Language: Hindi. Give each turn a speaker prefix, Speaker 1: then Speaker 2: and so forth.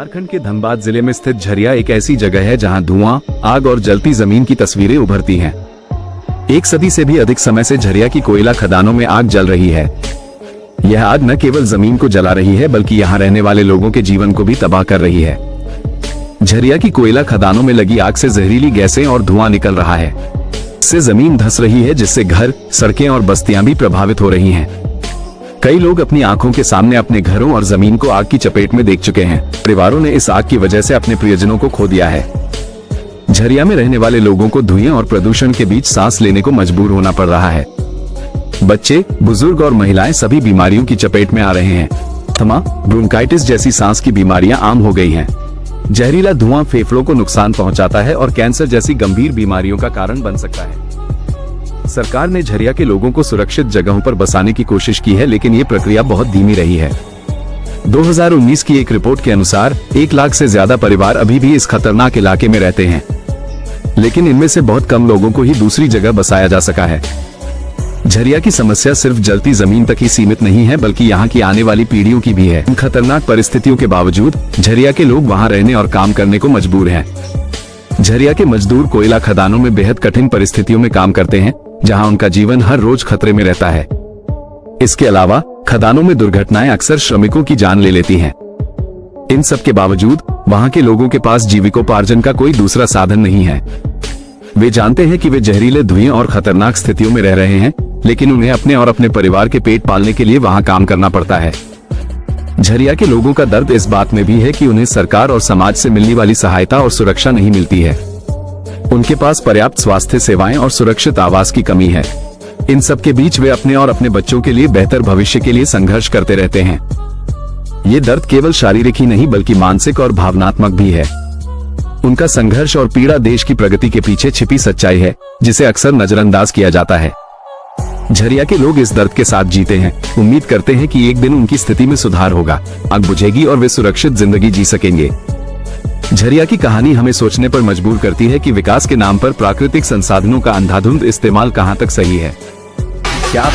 Speaker 1: झारखंड के धनबाद जिले में स्थित झरिया एक ऐसी जगह है जहां धुआं, आग और जलती जमीन की तस्वीरें उभरती हैं। एक सदी से भी अधिक समय से झरिया की कोयला खदानों में आग जल रही है। यह आग न केवल जमीन को जला रही है बल्कि यहां रहने वाले लोगों के जीवन को भी तबाह कर रही है। झरिया की कोयला खदानों में लगी आग से जहरीली गैसें और धुआं निकल रहा है। इससे जमीन धंस रही है जिससे घर, सड़कें और बस्तियां भी प्रभावित हो रही हैं। कई लोग अपनी आंखों के सामने अपने घरों और जमीन को आग की चपेट में देख चुके हैं। परिवारों ने इस आग की वजह से अपने प्रियजनों को खो दिया है। झरिया में रहने वाले लोगों को धुएं और प्रदूषण के बीच सांस लेने को मजबूर होना पड़ रहा है। बच्चे, बुजुर्ग और महिलाएं सभी बीमारियों की चपेट में आ रहे हैं। अस्थमा, ब्रोंकाइटिस जैसी सांस की बीमारियां आम हो गई हैं। जहरीला धुआं फेफड़ों को नुकसान पहुंचाता है और कैंसर जैसी गंभीर बीमारियों का कारण बन सकता है। सरकार ने झरिया के लोगों को सुरक्षित जगहों पर बसाने की कोशिश की है, लेकिन ये प्रक्रिया बहुत धीमी रही है। 2019 की एक रिपोर्ट के अनुसार 1 लाख से ज्यादा परिवार अभी भी इस खतरनाक इलाके में रहते हैं, लेकिन इनमें से बहुत कम लोगों को ही दूसरी जगह बसाया जा सका है। झरिया की समस्या सिर्फ जलती जमीन तक ही सीमित नहीं है बल्कि यहाँ की आने वाली पीढ़ियों की भी है। इन खतरनाक परिस्थितियों के बावजूद झरिया के लोग वहाँ रहने और काम करने को मजबूर हैं। झरिया के मजदूर कोयला खदानों में बेहद कठिन परिस्थितियों में काम करते हैं, जहां उनका जीवन हर रोज खतरे में रहता है। इसके अलावा खदानों में दुर्घटनाएं अक्सर श्रमिकों की जान ले लेती हैं। इन सब के बावजूद वहां के लोगों के पास जीविकोपार्जन का कोई दूसरा साधन नहीं है। वे जानते हैं कि वे जहरीले धुएं और खतरनाक स्थितियों में रह रहे हैं, लेकिन उन्हें अपने और अपने परिवार के पेट पालने के लिए वहां काम करना पड़ता है। झरिया के लोगों का दर्द इस बात में भी है कि उन्हें सरकार और समाज से मिलने वाली सहायता और सुरक्षा नहीं मिलती है। उनके पास पर्याप्त स्वास्थ्य सेवाएं और सुरक्षित आवास की कमी है। इन सब के बीच वे अपने और अपने बच्चों के लिए बेहतर भविष्य के लिए संघर्ष करते रहते हैं। ये दर्द केवल शारीरिक ही नहीं बल्कि मानसिक और भावनात्मक भी है। उनका संघर्ष और पीड़ा देश की प्रगति के पीछे छिपी सच्चाई है, जिसे अक्सर नजरअंदाज किया जाता है। झरिया के लोग इस दर्द के साथ जीते हैं, उम्मीद करते हैं कि एक दिन उनकी स्थिति में सुधार होगा, आग बुझेगी और वे सुरक्षित जिंदगी जी सकेंगे। झरिया की कहानी हमें सोचने पर मजबूर करती है कि विकास के नाम पर प्राकृतिक संसाधनों का अंधाधुंध इस्तेमाल कहां तक सही है। क्या